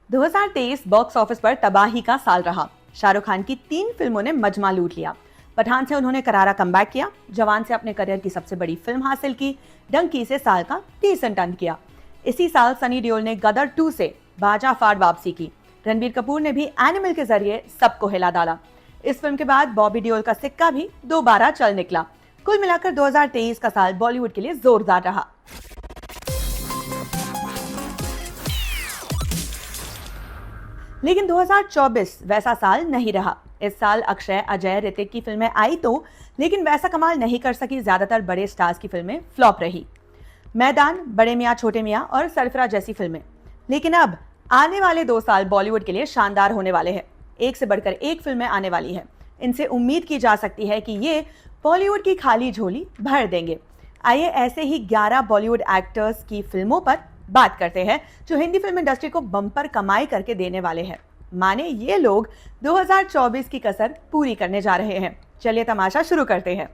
2023 box office पर तबाही का साल रहा। शाहरुख खान की 3 फिल्मों ने मजमा लूट लिया। पठान से उन्होंने करारा कमबैक किया, जवान से अपने करियर की सबसे बड़ी फिल्म हासिल की, डंकी से साल का डिसेंट अंत किया। इसी साल सनी देओल ने गदर 2 से बाजा फाड़ वापसी की। रणबीर कपूर ने भी एनिमल के जरिए सबको हिला डाला। इस फिल्म के बाद बॉबी देओल का सिक्का भी दोबारा चल निकला। कुल मिलाकर 2023 का साल बॉलीवुड के लिए जोरदार रहा। लेकिन 2024 वैसा साल नहीं रहा। इस साल अक्षय, अजय, ऋतिक की फिल्में आई तो, लेकिन वैसा कमाल नहीं कर सकी। ज्यादातर बड़े स्टार्स की फिल्में फ्लॉप रही। मैदान, बड़े मियां छोटे मियां और सरफराज जैसी फिल्में। लेकिन अब आने वाले 2 साल बॉलीवुड के लिए शानदार होने वाले हैं। एक से बढ़कर एक फिल्में आने वाली है। इनसे उम्मीद की जा सकती है कि ये बॉलीवुड की खाली झोली भर देंगे। आइए ऐसे ही 11 बॉलीवुड एक्टर्स की फिल्मों पर बात करते हैं जो हिंदी फिल्म इंडस्ट्री को बम्पर कमाई करके देने वाले हैं। माने ये लोग 2024 की कसर पूरी करने जा रहे हैं। चलिए तमाशा शुरू करते हैं।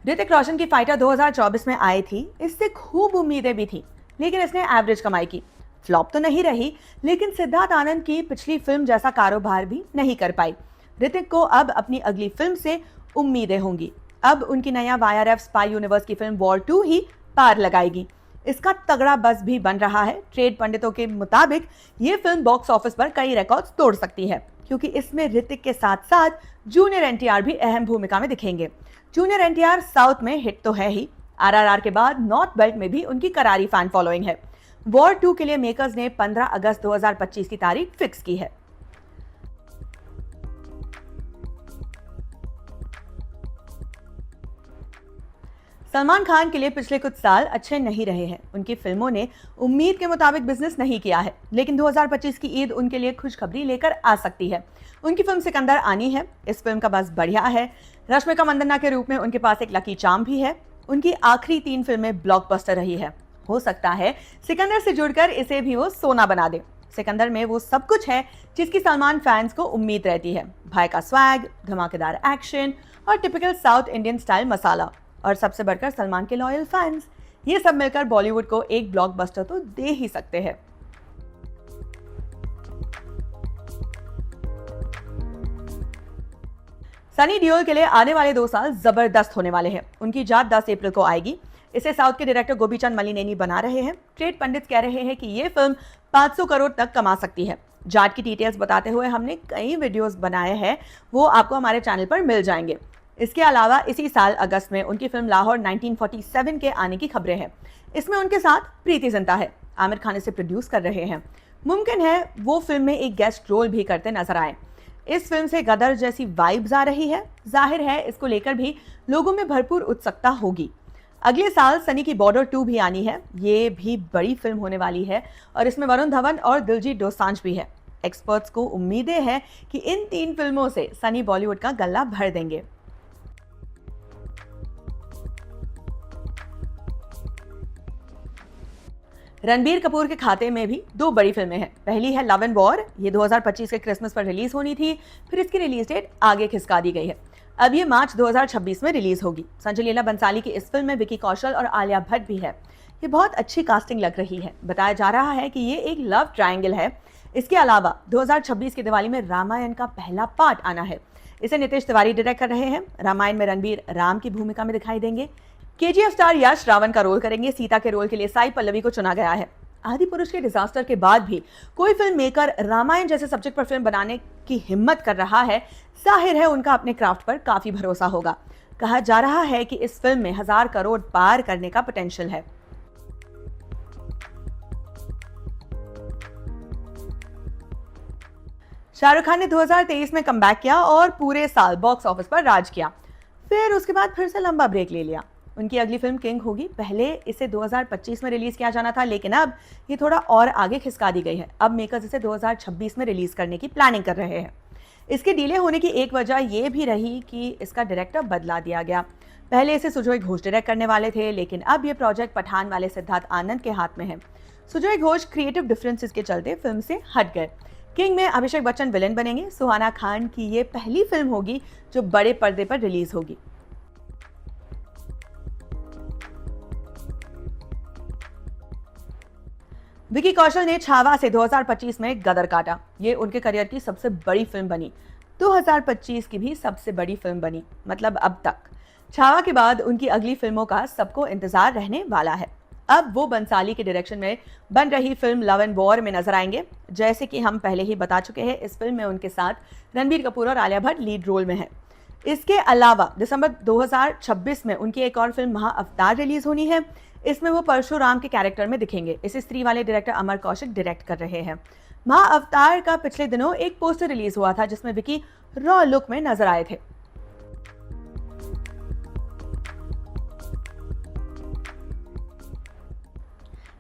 ऋतिक रोशन की फाइटर 2024 में आई थी। इससे खूब उम्मीदें भी थी, लेकिन इसने एवरेज कमाई की। फ्लॉप तो नहीं रही, लेकिन सिद्धार्थ आनंद की पिछली फिल्म जैसा कारोबार भी नहीं कर पाई। ऋतिक को अब अपनी अगली फिल्म से उम्मीदें होंगी। अब उनकी नया वाईआरएफ स्पाई यूनिवर्स की फिल्म वॉर 2 ही पार लगाएगी। इसका तगड़ा बज़ भी बन रहा है। ट्रेड पंडितों के मुताबिक ये फिल्म बॉक्स ऑफिस पर कई रिकॉर्ड्स तोड़ सकती है, क्योंकि इसमें ऋतिक के साथ साथ जूनियर एनटीआर भी अहम भूमिका में दिखेंगे। जूनियर एनटीआर साउथ में हिट तो है ही, आरआरआर के बाद नॉर्थ बेल्ट में भी उनकी करारी फैन फॉलोइंग है। वॉर 2 के लिए मेकर्स ने 15 अगस्त 2025 की तारीख फिक्स की है। सलमान खान के लिए पिछले कुछ साल अच्छे नहीं रहे हैं। उनकी फिल्मों ने उम्मीद के मुताबिक बिजनेस नहीं किया है, लेकिन 2025 की ईद उनके लिए खुशखबरी लेकर आ सकती है। उनकी फिल्म सिकंदर आनी है। इस फिल्म का बज़ बढ़िया है। रश्मिका मंदाना के रूप में उनके पास एक लकी चार्म भी है। उनकी आखिरी 3 फिल्में ब्लॉकबस्टर रही है। हो सकता है सिकंदर से जुड़कर इसे भी वो सोना बना दे। सिकंदर में वो सब कुछ है जिसकी सलमान फैंस को उम्मीद रहती है। भाई का स्वैग, धमाकेदार एक्शन और टिपिकल साउथ इंडियन स्टाइल मसाला, और सबसे बढ़कर सलमान के लॉयल फैंस। ये सब मिलकर बॉलीवुड को एक ब्लॉकबस्टर तो दे ही सकते हैं। सनी देओल के लिए आने वाले 2 साल जबरदस्त होने वाले हैं। उनकी जाट 10 अप्रैल को आएगी। इसे साउथ के डायरेक्टर गोपीचंद मलिनेनी बना रहे हैं। ट्रेड पंडित कह रहे हैं कि ये फिल्म 500 करोड़ तक कमा सकती है। जाट की डिटेल्स बताते हुए हमने कई वीडियोस बनाए हैं, वो आपको हमारे चैनल पर मिल जाएंगे। इसके अलावा इसी साल अगस्त में उनकी फिल्म लाहौर 1947 के आने की खबरें हैं। इसमें उनके साथ प्रीति जिंटा है। आमिर खान इसे प्रोड्यूस कर रहे हैं। मुमकिन है वो फिल्म में एक गेस्ट रोल भी करते नजर आए। इस फिल्म से गदर जैसी वाइब्स आ रही है। जाहिर है इसको लेकर भी लोगों में भरपूर उत्सुकता होगी। अगले साल सनी की बॉर्डर 2 भी आनी है। ये भी बड़ी फिल्म होने वाली है और इसमें वरुण धवन और दिलजीत दोसांझ भी है। एक्सपर्ट्स को उम्मीदें हैं कि इन 3 फिल्मों से सनी बॉलीवुड का गल्ला भर देंगे। रणबीर कपूर के खाते में भी 2 बड़ी फिल्में हैं। पहली है लव एंड वॉर। ये 2025 के क्रिसमस पर रिलीज होनी थी, फिर इसकी रिलीज डेट आगे खिसका दी गई है। अब ये मार्च 2026 में रिलीज होगी। संजय लीला बंसाली की इस फिल्म में विकी कौशल और आलिया भट्ट भी है। ये बहुत अच्छी कास्टिंग लग रही है। बताया जा रहा है कि ये एक लव ट्रायंगल है। इसके अलावा 2026 की दिवाली में रामायण का पहला पार्ट आना है। इसे नितेश तिवारी डायरेक्ट कर रहे हैं। रामायण में रणबीर राम की भूमिका में दिखाई देंगे। केजीएफ स्टार यश रावण का रोल करेंगे। सीता के रोल के लिए साई पल्लवी को चुना गया है। आदि पुरुष के डिजास्टर के बाद भी कोई फिल्म मेकर रामायण जैसे सब्जेक्ट पर फिल्म बनाने की हिम्मत कर रहा है। जाहिर है उनका अपने क्राफ्ट पर काफी भरोसा होगा। कहा जा रहा है कि इस फिल्म में 1000 करोड़ पार करने का पोटेंशियल है। शाहरुख खान ने 2023 में कमबैक किया और पूरे साल बॉक्स ऑफिस पर राज किया। फिर उसके बाद फिर से लंबा ब्रेक ले लिया। उनकी अगली फिल्म किंग होगी। पहले इसे 2025 में रिलीज किया जाना था, लेकिन अब ये थोड़ा और आगे खिसका दी गई है। अब मेकर्स इसे 2026 में रिलीज करने की प्लानिंग कर रहे हैं। इसके डिले होने की एक वजह यह भी रही कि इसका डायरेक्टर बदला दिया गया। पहले इसे सुजोय घोष डायरेक्ट करने वाले थे, लेकिन अब ये प्रोजेक्ट पठान वाले सिद्धार्थ आनंद के हाथ में है। सुजोय घोष क्रिएटिव डिफरेंसेस के चलते फिल्म से हट गए। किंग में अभिषेक बच्चन विलेन बनेंगे। सुहाना खान की ये पहली फिल्म होगी जो बड़े पर्दे पर रिलीज होगी। विकी कौशल ने छावा से 2025 में गदर काटा। ये उनके करियर की सबसे बड़ी फिल्म बनी। 2025 की भी सबसे बड़ी फिल्म बनी, मतलब अब तक। छावा के बाद उनकी अगली फिल्मों का सबको इंतजार रहने वाला है। अब वो बंसाली के डायरेक्शन में बन रही फिल्म लव एंड वॉर में नजर आएंगे। जैसे कि हम पहले ही बता चुके हैं, इस फिल्म में उनके साथ रणबीर कपूर और आलिया भट्ट लीड रोल में हैं। इसके अलावा दिसंबर 2026 में उनकी एक और फिल्म महाअवतार रिलीज होनी है। इसमें वो परशुराम के कैरेक्टर में दिखेंगे। इसे स्त्री वाले डायरेक्टर अमर कौशिक डायरेक्ट कर रहे हैं। महाअवतार का पिछले दिनों एक पोस्टर रिलीज हुआ था जिसमें विकी रॉ लुक में नजर आए थे।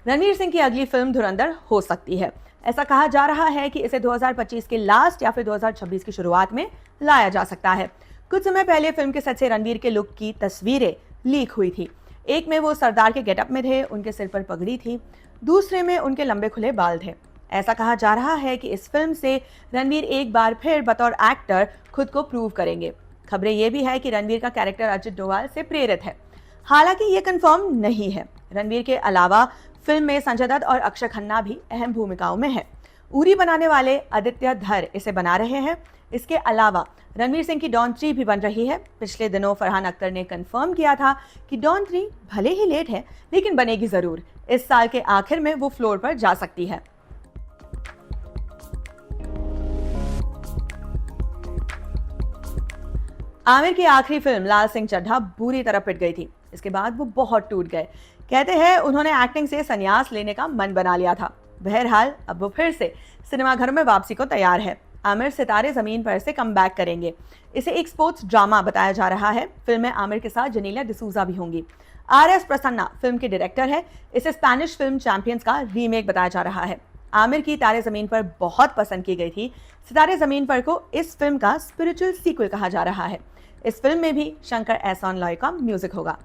रणवीर सिंह की अगली फिल्म धुरंधर हो सकती है। ऐसा कहा जा रहा है कि इसे 2025 के लास्ट या फिर 2026 की शुरुआत में लाया जा सकता है। कुछ समय पहले फिल्म के सेट से रणवीर के लुक की तस्वीरें लीक हुई थी। एक में वो सरदार के गेटअप में थे, उनके सिर पर पगड़ी थी। दूसरे में उनके लंबे खुले बाल थे। ऐसा कहा जा रहा है कि इस फिल्म से रणवीर एक बार फिर बतौर एक्टर खुद को प्रूव करेंगे। खबरें ये भी है कि रणवीर का कैरेक्टर अजित डोभाल से प्रेरित है। हालांकि ये कंफर्म नहीं है। रणवीर के अलावा फिल्म में संजय दत्त और अक्षय खन्ना भी अहम भूमिकाओं में हैं। उरी बनाने वाले आदित्य धर इसे बना रहे हैं। इसके अलावा रणवीर सिंह की डॉन 3 भी बन रही है। पिछले दिनों फरहान अख्तर ने कंफर्म किया था कि डॉन 3 भले ही लेट है लेकिन बनेगी जरूर। इस साल के आखिर में वो फ्लोर पर जा सकती है। आमिर की आखिरी फिल्म लाल सिंह चड्ढा बुरी तरह पिट गई थी। इसके बाद वो बहुत टूट गए। कहते हैं उन्होंने एक्टिंग से संन्यास लेने का मन बना लिया था। बहरहाल अब वो फिर से सिनेमाघरों में वापसी को तैयार है। आमिर सितारे जमीन पर से कम बैक करेंगे। इसे एक स्पोर्ट्स ड्रामा बताया जा रहा है। फिल्म में आमिर के साथ जनीला डिसूजा भी होंगी। RS प्रसन्ना फिल्म के डायरेक्टर है। इसे स्पेनिश फिल्म चैंपियंस का रीमेक बताया जा रहा है। आमिर की तारे जमीन पर बहुत पसंद की गई थी। सितारे जमीन पर को इस फिल्म का स्पिरिचुअल सीक्वल कहा जा रहा है। इस फिल्म में भी शंकर एहसान लॉय का म्यूजिक होगा।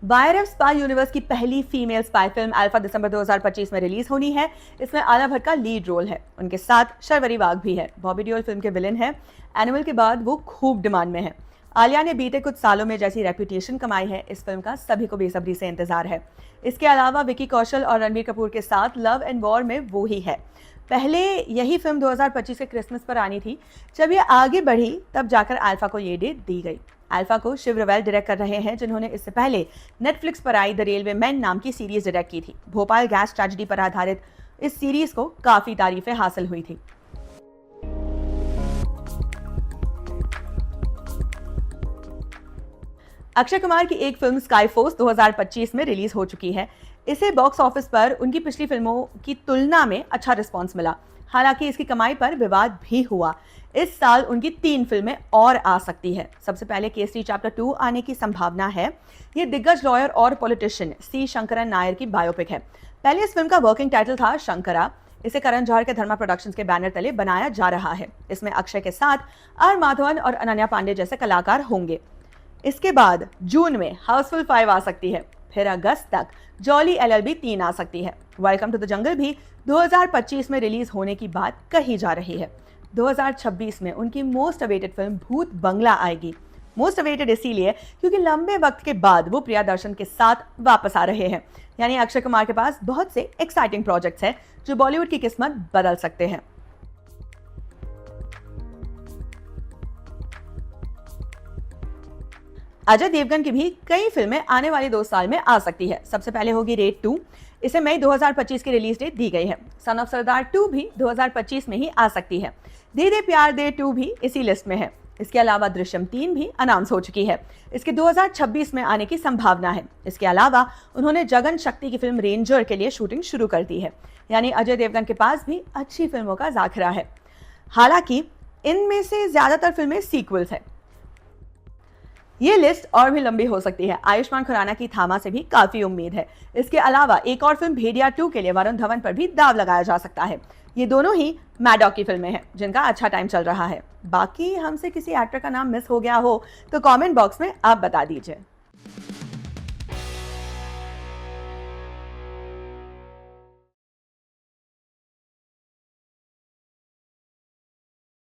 वायरस स्पाई यूनिवर्स की पहली फीमेल स्पाई फिल्म अल्फा दिसंबर 2025 में रिलीज होनी है। इसमें आलिया भट्ट का लीड रोल है। उनके साथ शर्वरी वाघ भी है। बॉबी देओल फिल्म के विलेन है। एनिमल के बाद वो खूब डिमांड में है। आलिया ने बीते कुछ सालों में जैसी रेपुटेशन कमाई है, इस फिल्म का सभी को बेसब्री से इंतजार है। इसके अलावा विकी कौशल और रणबीर कपूर के साथ लव एंड वॉर में वो ही है। पहले यही फिल्म 2025 के क्रिसमस पर आनी थी। जब ये आगे बढ़ी तब जाकर अल्फा को ये डेट दी गई। अल्फा को शिव रवेल डायरेक्ट कर रहे हैं, जिन्होंने इससे पहले नेटफ्लिक्स पर आई द रेलवे मैन नाम की सीरीज डायरेक्ट की थी। भोपाल गैस ट्रेजेडी पर आधारित इस सीरीज को काफी तारीफें हासिल हुई थी। अक्षय कुमार की एक फिल्म स्काई फोर्स 2025 में रिलीज हो चुकी है। इसे बॉक्स ऑफिस पर उनकी पिछली फिल्मों की तुलना में अच्छा रिस्पांस मिला। हालांकि इसकी कमाई पर विवाद भी हुआ। इस साल उनकी 3 फिल्में और आ सकती है। सबसे पहले केसरी चैप्टर 2 आने की संभावना है। ये दिग्गज लॉयर और पॉलिटिशियन सी शंकरन नायर की बायोपिक है। पहले इस फिल्म का वर्किंग टाइटल था शंकरा। इसे करण जौहर के धर्मा प्रोडक्शंस के बैनर तले बनाया जा रहा है। इसमें अक्षय के साथ आर माधवन और अनन्या पांडे जैसे कलाकार होंगे। इसके बाद जून में हाउसफुल 5 आ सकती है। फिर अगस्त तक जॉली LLB 3 आ सकती है। वेलकम टू द जंगल भी 2025 में रिलीज होने की बात कही जा रही है। 2026 में उनकी मोस्ट अवेटेड फिल्म भूत बंगला आएगी। मोस्ट अवेटेड इसीलिए क्योंकि लंबे वक्त के बाद वो प्रियादर्शन के साथ वापस आ रहे हैं। यानी अक्षय कुमार के पास बहुत से एक्साइटिंग प्रोजेक्ट्स हैं जो बॉलीवुड की किस्मत बदल सकते हैं। अजय देवगन की भी कई फिल्में आने वाले 2 साल में आ सकती है। सबसे पहले होगी रेड 2। इसे मई 2025 की रिलीज डेट दी गई है। सन ऑफ सरदार 2 भी 2025 में ही आ सकती है। दे दे प्यार दे 2 भी इसी लिस्ट में है। इसके अलावा दृश्यम 3 भी अनाउंस हो चुकी है। इसके 2026 में आने की संभावना है। इसके अलावा उन्होंने जगन शक्ति की फिल्म रेंजर के लिए शूटिंग शुरू कर दी है। यानी अजय देवगन के पास भी अच्छी फिल्मों का जाखिरा है। हालांकि इनमें से ज्यादातर फिल्में सीक्वल्स हैं। ये लिस्ट और भी लंबी हो सकती है। आयुष्मान खुराना की थामा से भी काफी उम्मीद है। इसके अलावा एक और फिल्म भेड़िया 2 के लिए वरुण धवन पर भी दाव लगाया जा सकता है। ये दोनों ही मैडॉक की फिल्में हैं जिनका अच्छा टाइम चल रहा है। बाकी हमसे किसी एक्टर का नाम मिस हो गया हो तो कमेंट बॉक्स में आप बता दीजिए।